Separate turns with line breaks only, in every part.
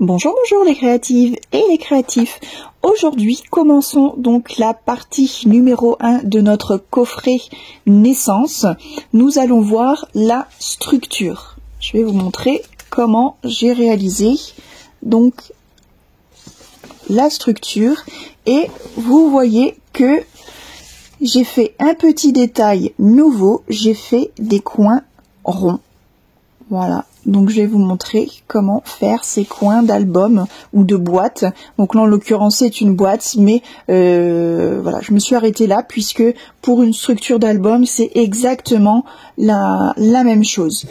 Bonjour, bonjour les créatives et les créatifs. Aujourd'hui, commençons donc la partie numéro 1 de notre coffret naissance. Nous allons voir la structure. Je vais vous montrer comment j'ai réalisé donc la structure et vous voyez que j'ai fait un petit détail nouveau, j'ai fait des coins ronds. Voilà, donc je vais vous montrer comment faire ces coins d'album ou de boîte. Donc là en l'occurrence c'est une boîte, mais voilà, je me suis arrêtée là puisque pour une structure d'album c'est exactement la même chose.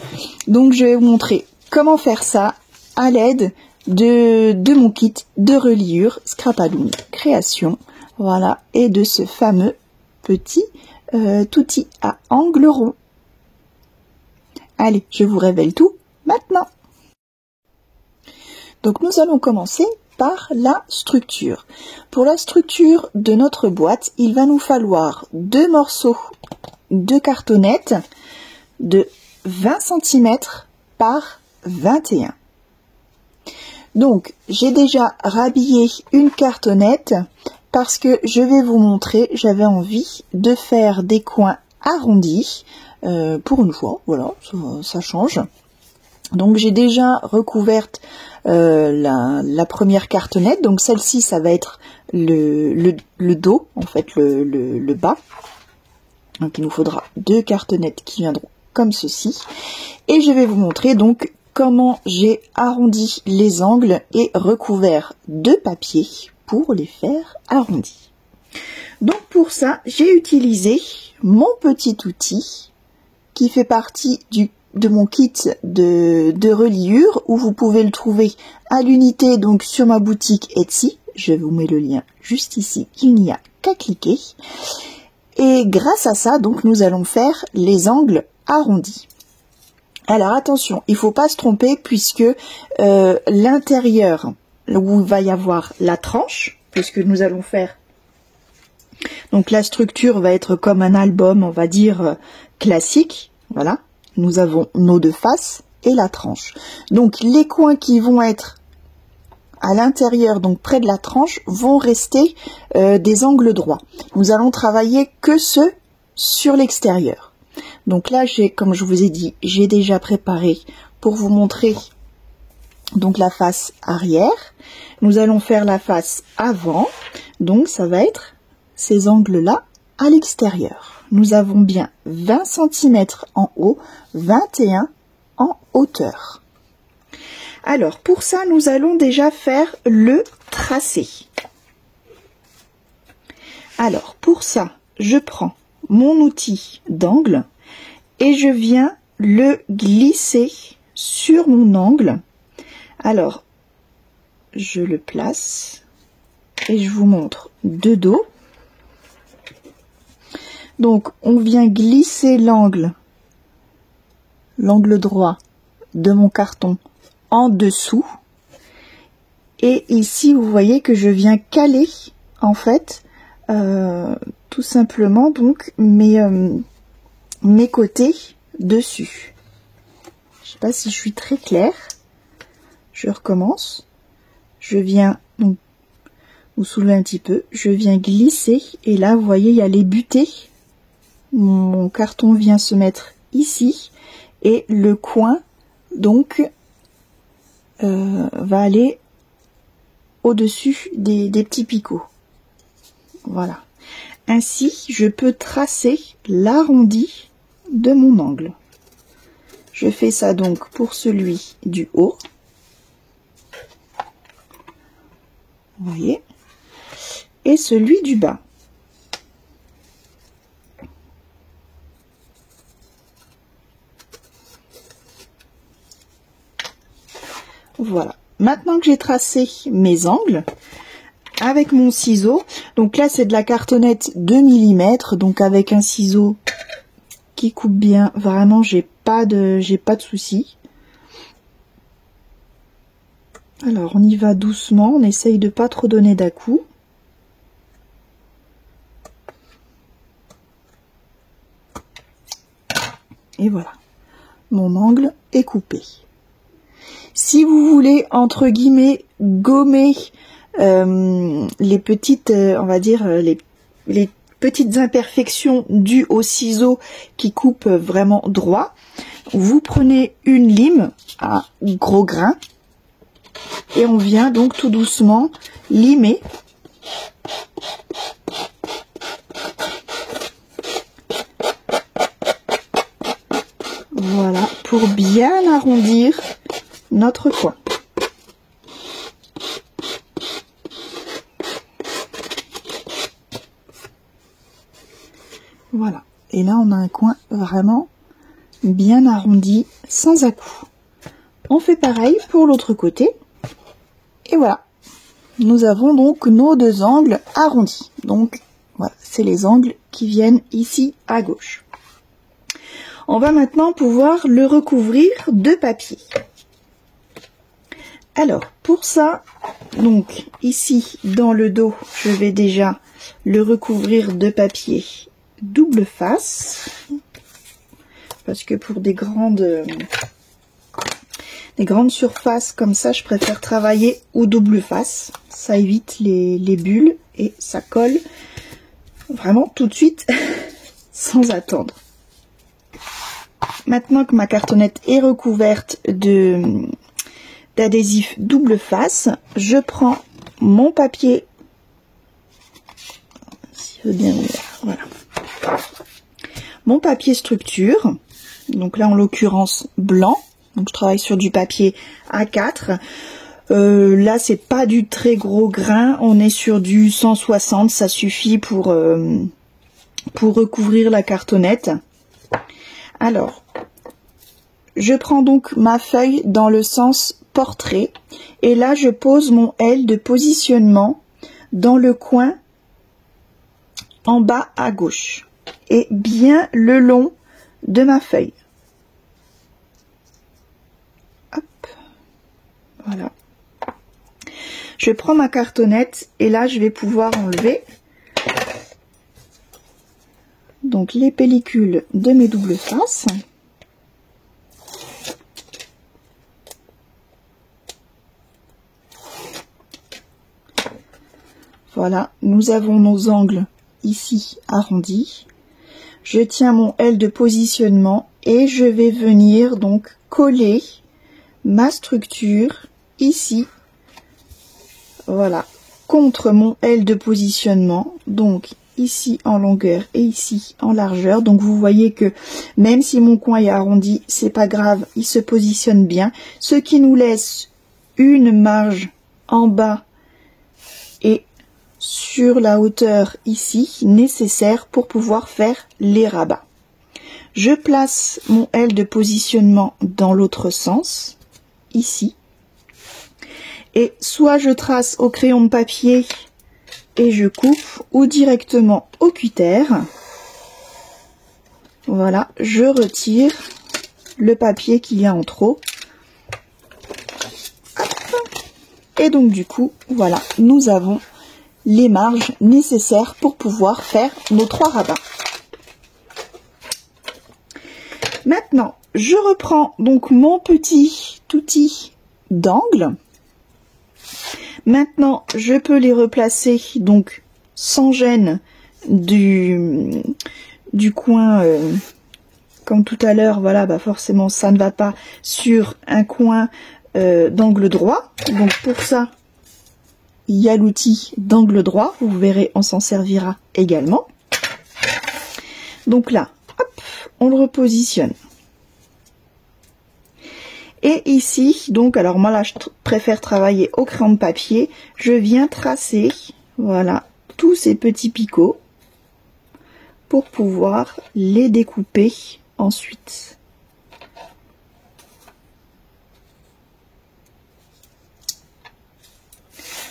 Donc je vais vous montrer comment faire ça à l'aide de mon kit de reliure Scrapaloon Création. Voilà, et de ce fameux petit outil à angle rond. Allez, je vous révèle tout maintenant. Donc nous allons commencer par la structure. Pour la structure de notre boîte, il va nous falloir deux morceaux de cartonnette de 20 cm par 21. Donc j'ai déjà rhabillé une cartonnette parce que je vais vous montrer, j'avais envie de faire des coins arrondis. Pour une fois, voilà, ça change. Donc j'ai déjà recouverte la première cartonnette, donc celle-ci ça va être le dos, en fait le bas. Donc il nous faudra deux cartonnettes qui viendront comme ceci. Et je vais vous montrer donc comment j'ai arrondi les angles et recouvert de papier pour les faire arrondis. Donc pour ça, j'ai utilisé mon petit outil qui fait partie de mon kit de reliure, où vous pouvez le trouver à l'unité donc sur ma boutique Etsy. Je vous mets le lien juste ici, il n'y a qu'à cliquer. Et grâce à ça, donc nous allons faire les angles arrondis. Alors attention, il ne faut pas se tromper puisque l'intérieur où il va y avoir la tranche, puisque nous allons faire, donc la structure va être comme un album, on va dire classique. Voilà, nous avons nos deux faces et la tranche. Donc les coins qui vont être à l'intérieur, donc près de la tranche, vont rester des angles droits. Nous allons travailler que ceux sur l'extérieur. Donc là, comme je vous ai dit, j'ai déjà préparé pour vous montrer donc la face arrière. Nous allons faire la face avant, donc ça va être ces angles-là à l'extérieur. Nous avons bien 20 cm en haut, 21 en hauteur. Alors, pour ça, nous allons déjà faire le tracé. Alors, pour ça, je prends mon outil d'angle et je viens le glisser sur mon angle. Alors, je le place et je vous montre de dos. Donc, on vient glisser l'angle droit de mon carton en dessous. Et ici, vous voyez que je viens caler, en fait, tout simplement, donc, mes côtés dessus. Je ne sais pas si je suis très claire. Je recommence. Je viens, donc, vous soulevez un petit peu. Je viens glisser. Et là, vous voyez, il y a les butées. Mon carton vient se mettre ici et le coin donc va aller au-dessus des petits picots. Voilà. Ainsi, je peux tracer l'arrondi de mon angle. Je fais ça donc pour celui du haut. Vous voyez. Et celui du bas. Voilà, maintenant que j'ai tracé mes angles avec mon ciseau, donc là c'est de la cartonnette 2 mm, donc avec un ciseau qui coupe bien, vraiment j'ai pas de souci. Alors on y va doucement, on essaye de pas trop donner d'à-coups. Et voilà, mon angle est coupé. Si vous voulez, entre guillemets, gommer les petites, on va dire, les petites imperfections dues au ciseau qui coupe vraiment droit, vous prenez une lime à gros grains et on vient donc tout doucement limer. Voilà, pour bien arrondir notre coin. Voilà, et là on a un coin vraiment bien arrondi, sans à-coups. On fait pareil pour l'autre côté. Et voilà, nous avons donc nos deux angles arrondis. Donc voilà, c'est les angles qui viennent ici à gauche. On va maintenant pouvoir le recouvrir de papier. Alors, pour ça, donc ici dans le dos, je vais déjà le recouvrir de papier double face. Parce que pour des grandes surfaces comme ça, je préfère travailler au double face. Ça évite les bulles et ça colle vraiment tout de suite sans attendre. Maintenant que ma cartonnette est recouverte d'adhésif double face, je prends mon papier, si je veux bien voir, voilà, mon papier structure, donc là en l'occurrence blanc, donc je travaille sur du papier A4. Là c'est pas du très gros grain, on est sur du 160, ça suffit pour recouvrir la cartonnette. Alors, je prends donc ma feuille dans le sens portrait et là je pose mon L de positionnement dans le coin en bas à gauche et bien le long de ma feuille. Hop, voilà. Je prends ma cartonnette et là je vais pouvoir enlever donc les pellicules de mes doubles faces. Voilà, nous avons nos angles ici arrondis. Je tiens mon L de positionnement et je vais venir donc coller ma structure ici, voilà, contre mon L de positionnement, donc ici en longueur et ici en largeur. Donc vous voyez que même si mon coin est arrondi, c'est pas grave, il se positionne bien, ce qui nous laisse une marge en bas et sur la hauteur ici nécessaire pour pouvoir faire les rabats. Je place mon L de positionnement dans l'autre sens, ici, et soit je trace au crayon de papier et je coupe, ou directement au cutter. Voilà, je retire le papier qu'il y a en trop. Hop. Et donc du coup, voilà, nous avons les marges nécessaires pour pouvoir faire nos 3 rabats. Maintenant, je reprends donc mon petit outil d'angle. Maintenant, je peux les replacer donc sans gêne du coin, comme tout à l'heure, voilà, bah forcément ça ne va pas sur un coin d'angle droit. Donc pour ça, il y a l'outil d'angle droit, vous verrez, on s'en servira également. Donc là, hop, on le repositionne. Et ici, donc, alors moi là, je préfère travailler au crayon de papier. Je viens tracer, voilà, tous ces petits picots pour pouvoir les découper ensuite.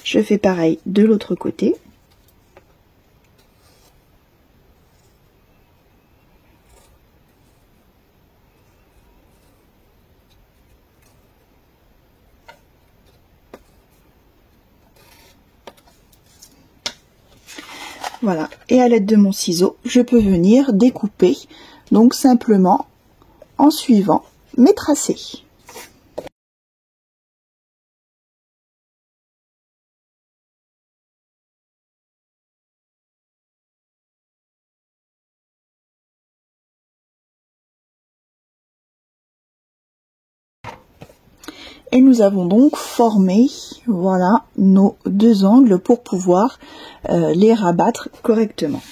Je fais pareil de l'autre côté. Voilà, et à l'aide de mon ciseau, je peux venir découper, donc simplement en suivant mes tracés. Et nous avons donc formé, voilà, nos deux angles pour pouvoir les rabattre correctement.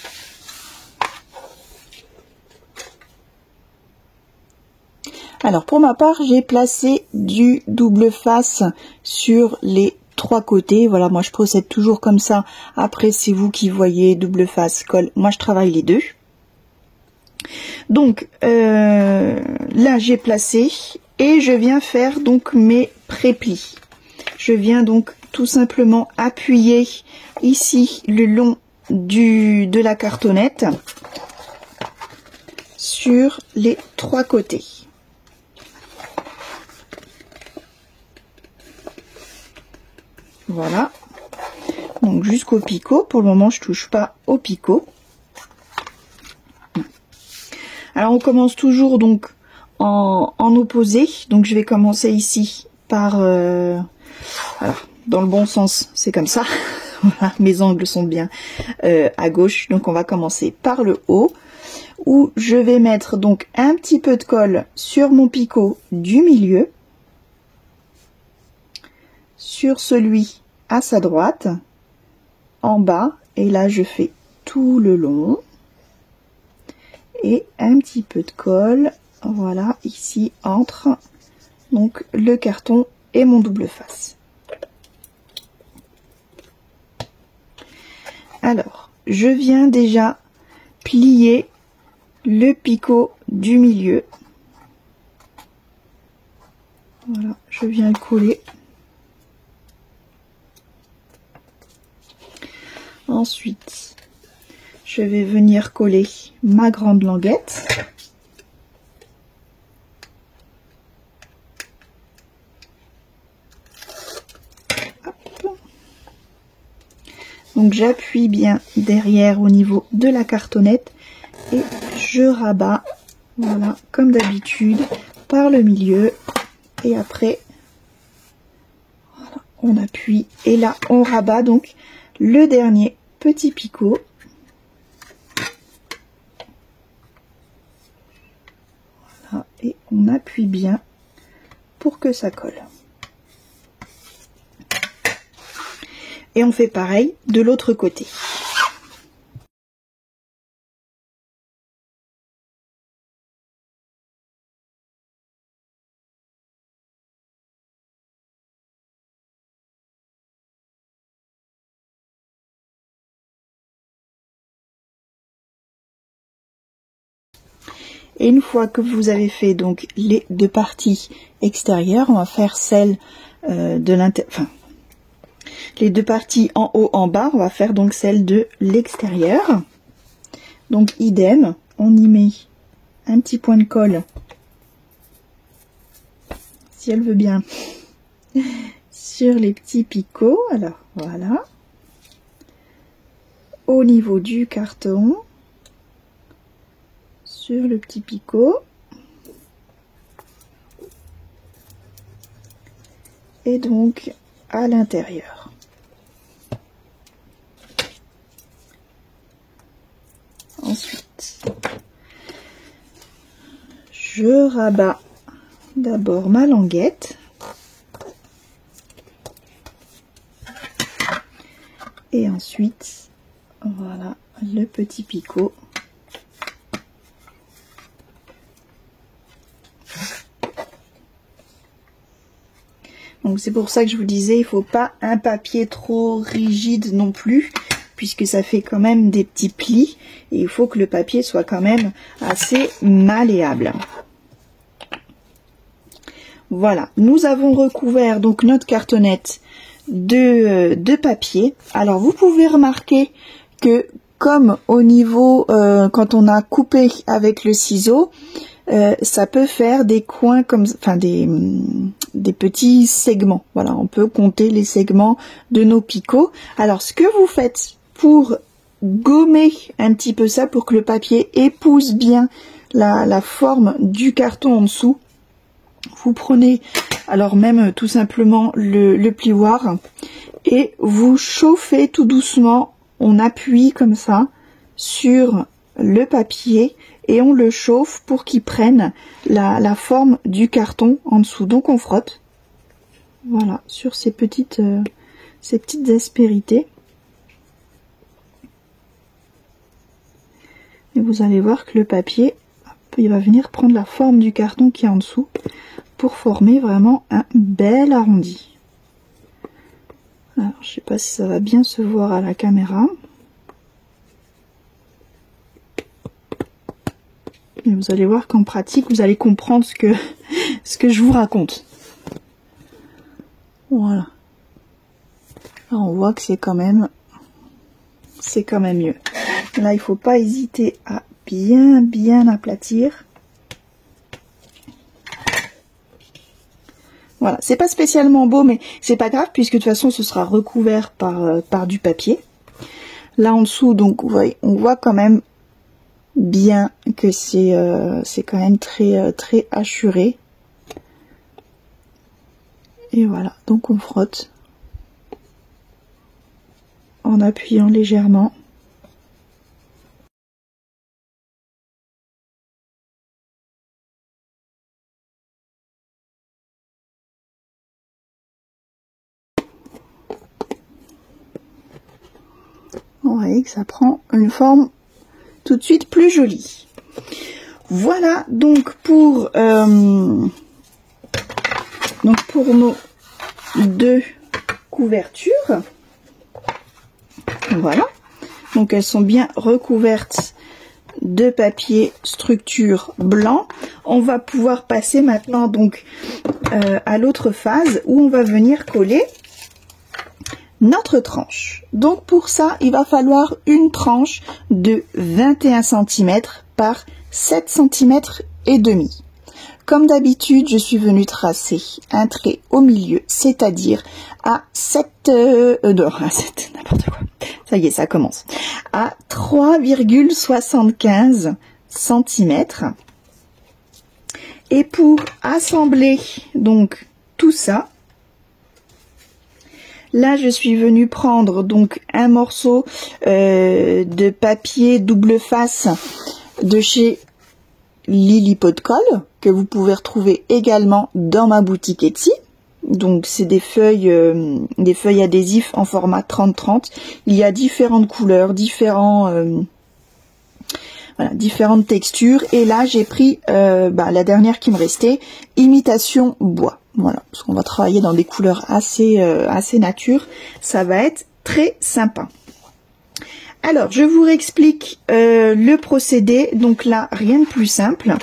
Alors pour ma part, j'ai placé du double face sur les trois côtés. Voilà, moi je procède toujours comme ça. Après, c'est vous qui voyez double face, colle. Moi je travaille les deux. Donc là j'ai placé et je viens faire donc mes préplis. Je viens donc tout simplement appuyer ici le long de la cartonnette sur les trois côtés. Voilà, donc jusqu'au picot. Pour le moment je touche pas au picot. Alors on commence toujours donc en opposé, donc je vais commencer ici par voilà, dans le bon sens, c'est comme ça. Voilà, mes angles sont bien à gauche, donc on va commencer par le haut où je vais mettre donc un petit peu de colle sur mon picot du milieu, sur celui à sa droite, en bas, et là je fais tout le long, et un petit peu de colle, voilà, ici entre donc le carton et mon double face. Alors, je viens déjà plier le picot du milieu. Voilà, je viens le coller. Ensuite, je vais venir coller ma grande languette. Hop. Donc j'appuie bien derrière au niveau de la cartonnette et je rabats, voilà, comme d'habitude, par le milieu. Et après, voilà, on appuie et là on rabat donc le dernier petit picot. Voilà, et on appuie bien pour que ça colle. Et on fait pareil de l'autre côté. Et une fois que vous avez fait donc les deux parties extérieures, on va faire celle de l'intérieur, enfin les deux parties en haut en bas, on va faire donc celle de l'extérieur. Donc idem, on y met un petit point de colle, si elle veut bien, sur les petits picots. Alors voilà, au niveau du carton, sur le petit picot, et donc à l'intérieur. Ensuite, je rabats d'abord ma languette et ensuite voilà le petit picot. Donc c'est pour ça que je vous disais, il faut pas un papier trop rigide non plus, puisque ça fait quand même des petits plis et il faut que le papier soit quand même assez malléable. Voilà, nous avons recouvert donc notre cartonnette de papier. Alors vous pouvez remarquer que comme au niveau quand on a coupé avec le ciseau, ça peut faire des coins comme, enfin des petits segments. Voilà, on peut compter les segments de nos picots. Alors ce que vous faites pour gommer un petit peu ça, pour que le papier épouse bien la forme du carton en dessous, vous prenez alors même tout simplement le plioir et vous chauffez tout doucement. On appuie comme ça sur le papier et on le chauffe pour qu'il prenne la forme du carton en dessous. Donc on frotte Voilà, sur ces petites aspérités. Et vous allez voir que le papier, il va venir prendre la forme du carton qui est en dessous pour former vraiment un bel arrondi. Alors, je sais pas si ça va bien se voir à la caméra. Et vous allez voir qu'en pratique, vous allez comprendre ce que je vous raconte. Voilà. Là, on voit que c'est quand même mieux. Là, il faut pas hésiter à bien aplatir. Voilà, c'est pas spécialement beau, mais c'est pas grave puisque de toute façon, ce sera recouvert par du papier. Là en dessous, donc, vous voyez, on voit quand même bien que c'est quand même très hachuré. Et voilà, donc on frotte en appuyant légèrement. Vous voyez que ça prend une forme tout de suite plus jolie. Voilà donc pour nos deux couvertures. Voilà, donc elles sont bien recouvertes de papier structure blanc. On va pouvoir passer maintenant donc à l'autre phase où on va venir coller notre tranche. Donc pour ça, il va falloir une tranche de 21 cm par 7 cm et demi. Comme d'habitude, je suis venue tracer un trait au milieu, c'est-à-dire à n'importe quoi. Ça y est, ça commence. À 3,75 cm. Et pour assembler donc tout ça, là, je suis venue prendre donc un morceau de papier double face de chez Lily Pot de Colle, que vous pouvez retrouver également dans ma boutique Etsy. Donc c'est des feuilles adhésifs en format 30-30. Il y a différentes couleurs, différentes textures. Et là j'ai pris la dernière qui me restait, imitation bois. Voilà, parce qu'on va travailler dans des couleurs assez nature. Ça va être très sympa. Alors, je vous réexplique le procédé. Donc là, rien de plus simple.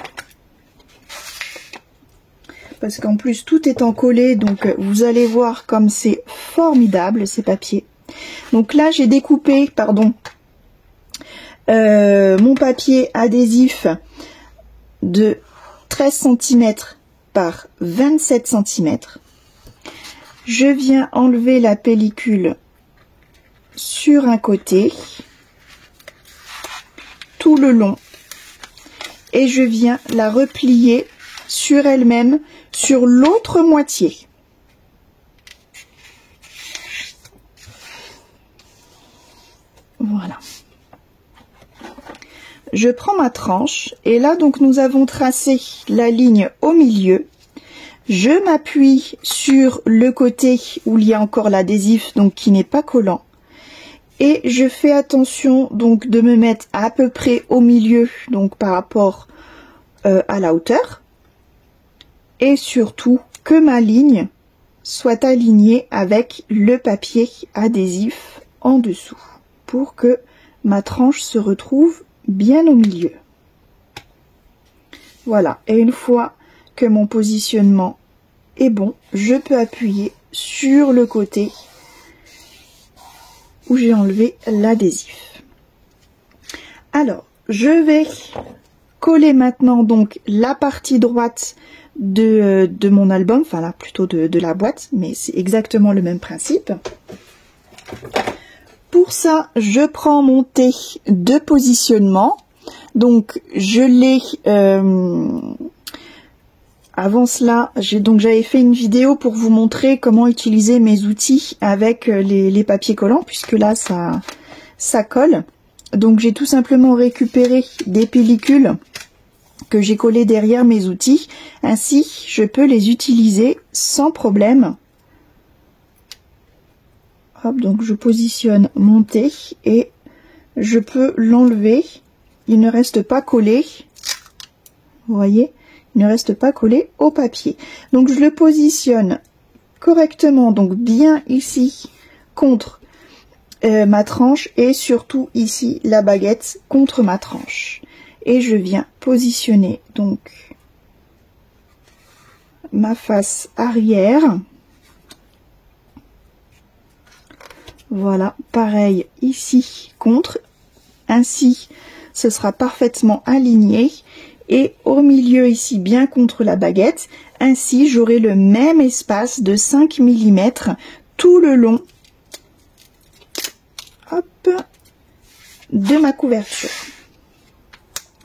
Parce qu'en plus, tout est collé. Donc, vous allez voir comme c'est formidable, ces papiers. Donc là, j'ai découpé, mon papier adhésif de 13 cm par 27 cm. Je viens enlever la pellicule sur un côté, tout le long, et je viens la replier sur elle-même sur l'autre moitié. Voilà. Je prends ma tranche et là donc nous avons tracé la ligne au milieu. Je m'appuie sur le côté où il y a encore l'adhésif, donc qui n'est pas collant. Et je fais attention donc de me mettre à peu près au milieu, donc par rapport à la hauteur. Et surtout que ma ligne soit alignée avec le papier adhésif en dessous, pour que ma tranche se retrouve bien au milieu. Voilà, et une fois que mon positionnement est bon, je peux appuyer sur le côté où j'ai enlevé l'adhésif. Alors, je vais coller maintenant donc la partie droite de mon album, enfin là plutôt de la boîte, mais c'est exactement le même principe. Pour ça, je prends mon thé de positionnement. Donc, je l'ai... avant cela, j'avais fait une vidéo pour vous montrer comment utiliser mes outils avec les papiers collants, puisque là, ça colle. Donc, j'ai tout simplement récupéré des pellicules que j'ai collées derrière mes outils. Ainsi, je peux les utiliser sans problème Hop, donc je positionne mon thé et je peux l'enlever. Il ne reste pas collé. Vous voyez, il ne reste pas collé au papier. Donc je le positionne correctement, donc bien ici contre ma tranche et surtout ici la baguette contre ma tranche. Et je viens positionner donc ma face arrière. Voilà, pareil ici contre, ainsi ce sera parfaitement aligné et au milieu ici bien contre la baguette, ainsi j'aurai le même espace de 5 mm tout le long, hop, de ma couverture.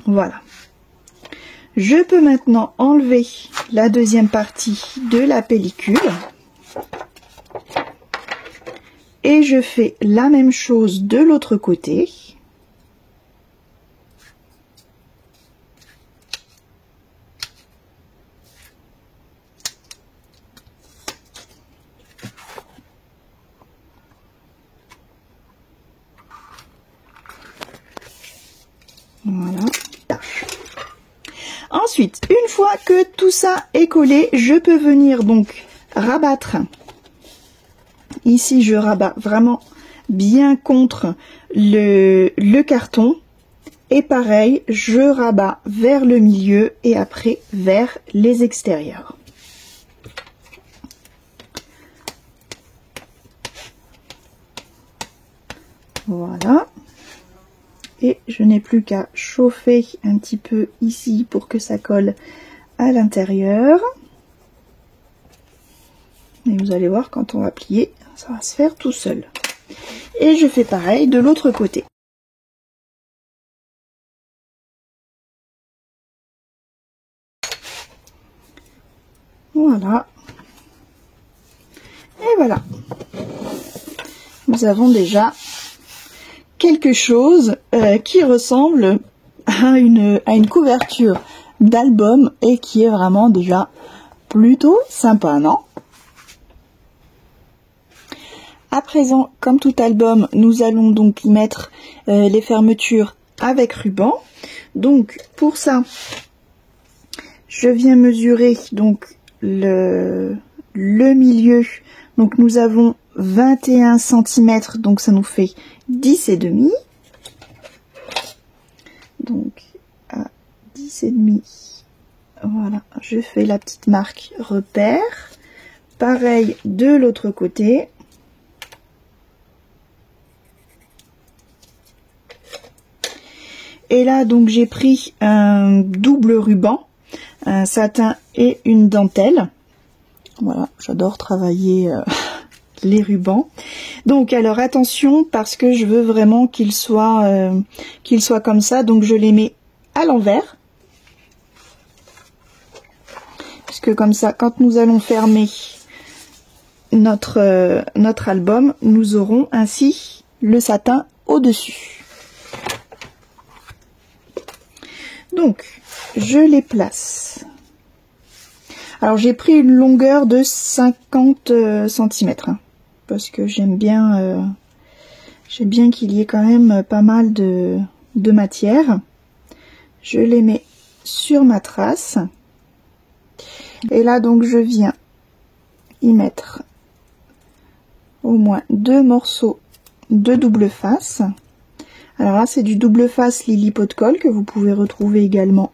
Voilà. Je peux maintenant enlever la deuxième partie de la pellicule. Et je fais la même chose de l'autre côté. Voilà. Ensuite, une fois que tout ça est collé, je peux venir donc rabattre. Ici, je rabats vraiment bien contre le carton. Et pareil, je rabats vers le milieu et après vers les extérieurs. Voilà. Et je n'ai plus qu'à chauffer un petit peu ici pour que ça colle à l'intérieur. Et vous allez voir, quand on va plier, ça va se faire tout seul. Et je fais pareil de l'autre côté. Voilà. Et voilà. Nous avons déjà quelque chose qui ressemble à une couverture d'album et qui est vraiment déjà plutôt sympa, non? À présent, comme tout album, nous allons donc y mettre les fermetures avec ruban. Donc pour ça, je viens mesurer donc le milieu. Donc nous avons 21 cm, donc ça nous fait 10,5. Donc à 10,5, voilà, je fais la petite marque repère. Pareil de l'autre côté. Et là donc j'ai pris un double ruban, un satin et une dentelle. Voilà, j'adore travailler les rubans. Donc alors attention, parce que je veux vraiment qu'il soit comme ça, donc je les mets à l'envers. Puisque comme ça, quand nous allons fermer notre album, nous aurons ainsi le satin au-dessus. Donc, je les place. Alors, j'ai pris une longueur de 50 cm, hein, parce que j'aime bien qu'il y ait quand même pas mal de matière. Je les mets sur ma trace. Et là, donc, je viens y mettre au moins 2 morceaux de double face. Alors là, c'est du double face Lily Pot de Colle que vous pouvez retrouver également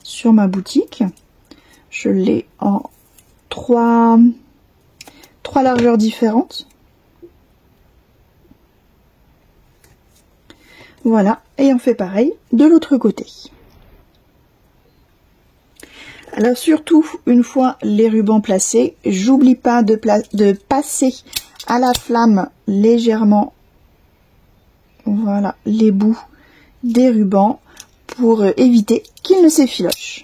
sur ma boutique. Je l'ai en 3 largeurs différentes. Voilà, et on fait pareil de l'autre côté. Alors surtout, une fois les rubans placés, j'oublie pas de passer à la flamme légèrement, voilà, les bouts des rubans pour éviter qu'ils ne s'effilochent.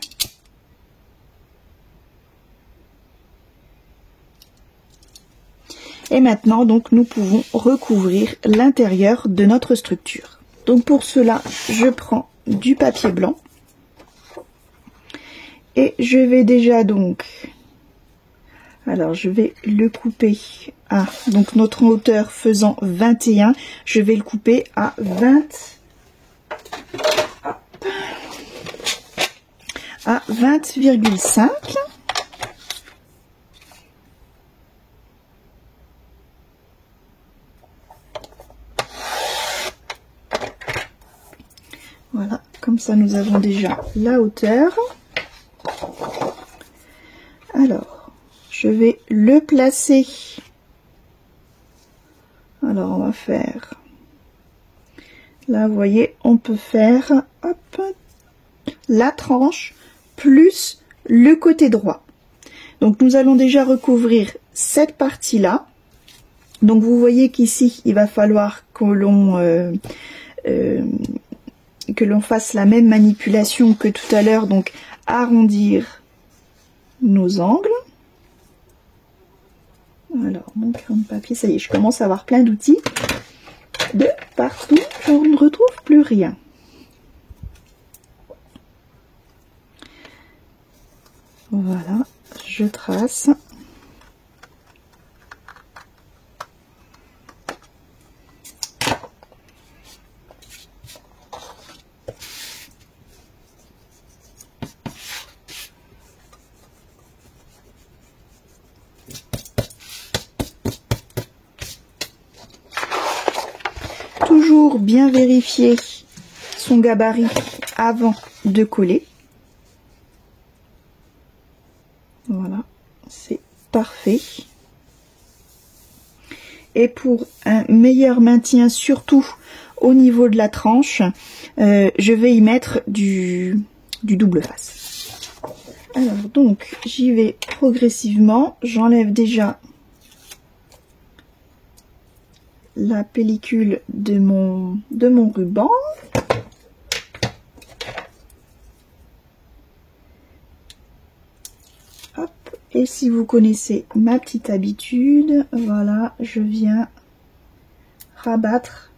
Et maintenant, donc, nous pouvons recouvrir l'intérieur de notre structure. Donc pour cela, je prends du papier blanc et je vais déjà donc, alors je vais le couper à, donc notre hauteur faisant 21, je vais le couper à 20,5. Voilà, comme ça nous avons déjà la hauteur. Alors, je vais le placer. Alors, on va faire... Là, vous voyez, on peut faire hop, la tranche plus le côté droit. Donc, nous allons déjà recouvrir cette partie-là. Donc, vous voyez qu'ici, il va falloir que l'on fasse la même manipulation que tout à l'heure, donc arrondir nos angles. Alors, mon crayon de papier, ça y est, je commence à avoir plein d'outils de partout, je ne retrouve plus rien. Voilà, je trace. Toujours bien vérifier son gabarit avant de coller. Voilà, c'est parfait. Et pour un meilleur maintien, surtout au niveau de la tranche, je vais y mettre du double face. Alors donc, j'y vais progressivement. J'enlève déjà la pellicule de mon ruban. Hop. Et si vous connaissez ma petite habitude, voilà, je viens rabattre.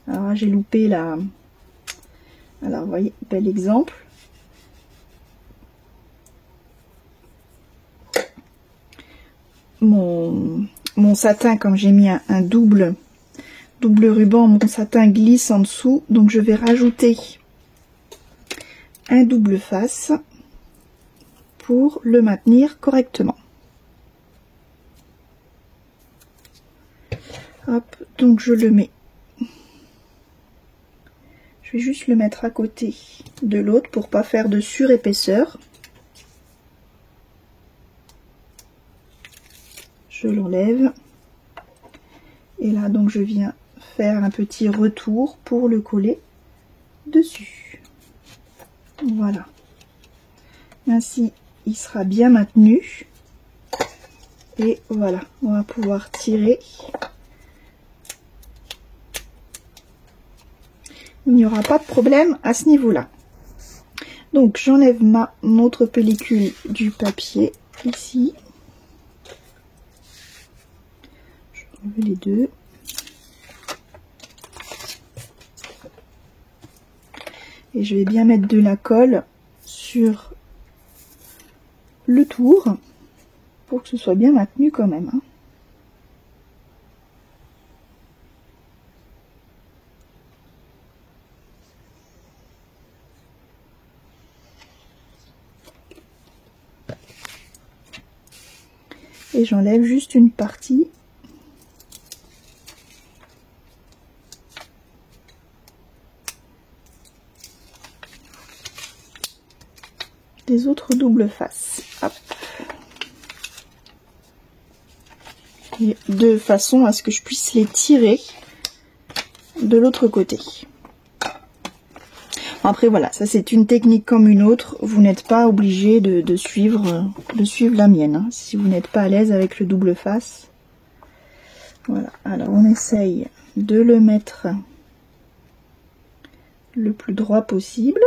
Alors j'ai loupé la... Alors vous voyez, bel exemple. Mon satin, comme j'ai mis un double ruban, mon satin glisse en dessous, donc je vais rajouter un double face pour le maintenir correctement. Hop, donc je le mets. Je vais juste le mettre à côté de l'autre pour pas faire de surépaisseur. Je l'enlève. Et là, donc, je viens faire un petit retour pour le coller dessus. Voilà. Ainsi, il sera bien maintenu. Et voilà, on va pouvoir tirer. Il n'y aura pas de problème à ce niveau-là. Donc, j'enlève ma autre pellicule du papier ici. Les deux. Et je vais bien mettre de la colle sur le tour pour que ce soit bien maintenu quand même. Hein. Et j'enlève juste une partie. Des autres doubles faces. Hop. Et de façon à ce que je puisse les tirer de l'autre côté. Après voilà, ça c'est une technique comme une autre. Vous n'êtes pas obligé de suivre la mienne. Hein, si vous n'êtes pas à l'aise avec le double face. Voilà, alors on essaye de le mettre le plus droit possible.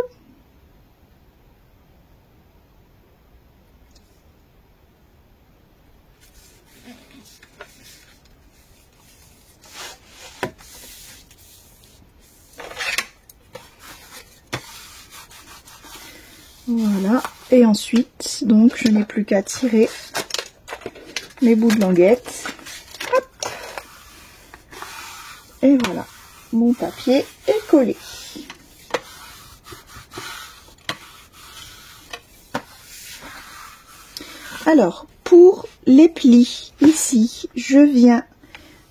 Voilà, et ensuite, donc je n'ai plus qu'à tirer mes bouts de languette. Hop. Et voilà, mon papier est collé. Alors, pour les plis, ici, je viens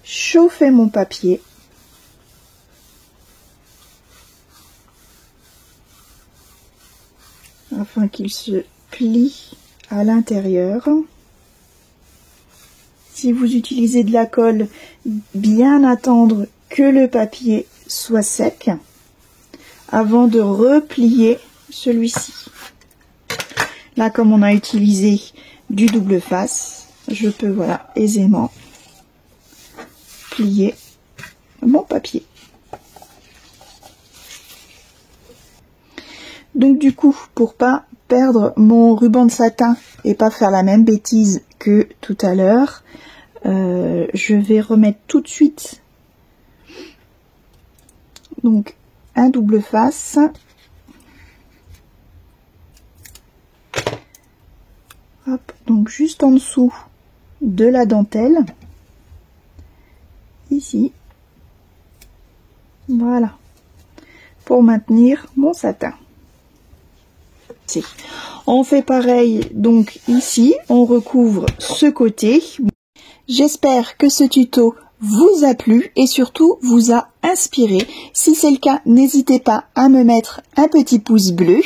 chauffer mon papier. Afin qu'il se plie à l'intérieur. Si vous utilisez de la colle, bien attendre que le papier soit sec avant de replier celui-ci. Là, comme on a utilisé du double face, je peux, voilà, aisément plier mon papier. Donc du coup, pour pas perdre mon ruban de satin et pas faire la même bêtise que tout à l'heure, je vais remettre tout de suite donc un double face. Hop, donc juste en dessous de la dentelle, ici, voilà, pour maintenir mon satin. On fait pareil donc ici, on recouvre ce côté. J'espère que ce tuto vous a plu et surtout vous a inspiré. Si c'est le cas, n'hésitez pas à me mettre un petit pouce bleu.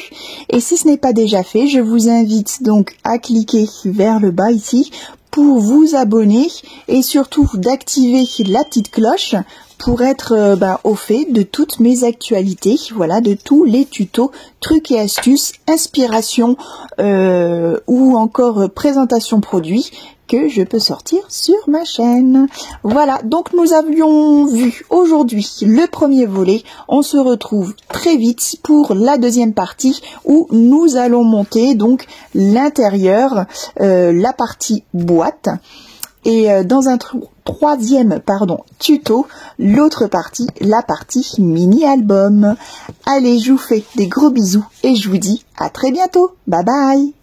Et si ce n'est pas déjà fait, je vous invite donc à cliquer vers le bas ici pour vous abonner et surtout d'activer la petite cloche pour être au fait de toutes mes actualités, voilà, de tous les tutos, trucs et astuces, inspiration ou encore présentation produits que je peux sortir sur ma chaîne. Voilà, donc nous avions vu aujourd'hui le premier volet. On se retrouve très vite pour la deuxième partie où nous allons monter donc l'intérieur, la partie boîte. Et dans un troisième tuto, l'autre partie, la partie mini-album. Allez, je vous fais des gros bisous et je vous dis à très bientôt. Bye bye!